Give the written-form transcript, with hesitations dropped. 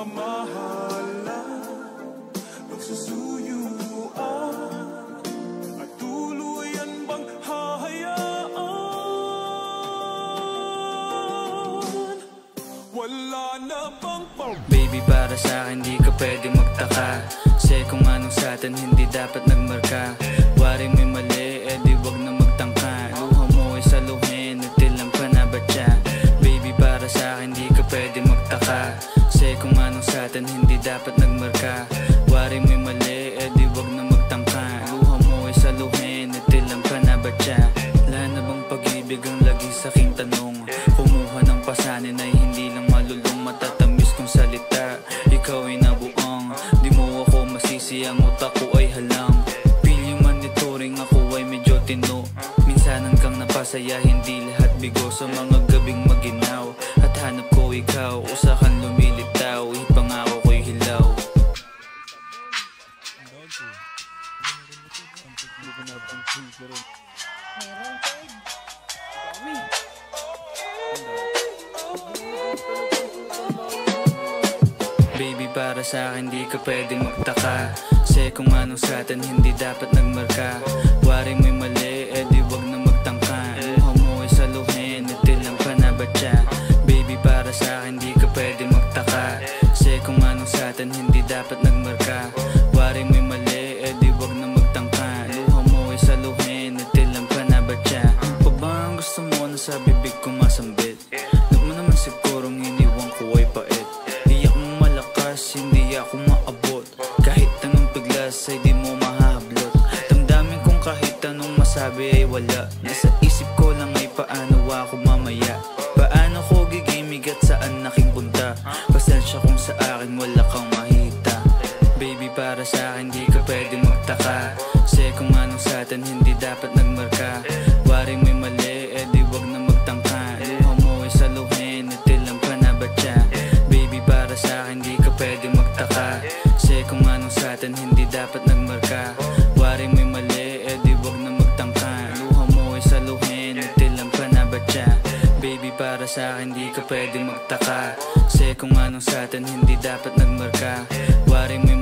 pagmamahalan, pagsusuyuan, at tuluyan bang hahayaan? Wala na bang Baby, para sa'kin di ka pwede magtaka, kasi kung anong sa'tin hindi dapat nagmarka. Wari mo'y mali, di wag na magtangka. Luha mo ay saluhin, natilang pa na ba siya? Baby, para sa'kin di ka pwede magtaka, kasi kung anong sa'tin hindi dapat nagmarka. Wari mo'y mali, di wag na magtangka. Luha mo ay saluhin, natilang pa na ba siya? Wala na bang pag-ibig ang lagi sa'king tanong? Kumuha ng pasanin ay hindi lang malulong, matatamis kong salita. Ikaw ay nabuang, di mo ako masisi, ang utak ko ay halang. Feel yung monitoring, ako ay medyo tino. Minsan hanggang napasaya, hindi lahat bigo. Sa mga gabing maginaw, at hanap ko ikaw, usakan lumilitaw, ipangako ko'y hilaw. Baby, para sa'kin di ka pwedeng magtaka, kasi kung anong sa'tin hindi dapat nagmarka. Wari mo'y mali, di wag na magtangka. Luha mo ay saluhin, natilang pa na ba siya? Baby, para sa'kin di ka pwedeng magtaka, kasi kung anong sa'tin hindi dapat nagmarka. Wari mo'y mali, di wag na magtangka. Luha mo ay saluhin, natilang pa na ba siya? Pa ba ang gusto mo na sa bibig ko masambit? Alam mo naman sigurong iniwan ko ay pait. Hindi ako maabot, kahit anong piglas ay di mo mahablot. Damdamin kong kahit anong masabi ay wala. Nasa isip ko lang ay paano ako mamaya, paano ko gigimig at saan aking punta. Pasensya kung sa akin wala kang mahita. Baby, para sa'kin di ka pwede magtaka, kasi kung anong sa'tin hindi dapat nagmarka. Wari mo'y mali, di wag na magtangka. Luha mo ay saluhin, natilang pa na ba siya? Baby, para sa'kin di ka pwede magtaka, kasi kung anong sa'tin hindi dapat nagmarka. Wari mo'y mali, di wag na magtangka. Luha mo ay saluhin, natilang pa na ba siya? Baby, para sa'kin di ka pwede magtaka, kasi kung anong sa'tin hindi dapat nagmarka. Wari mo'y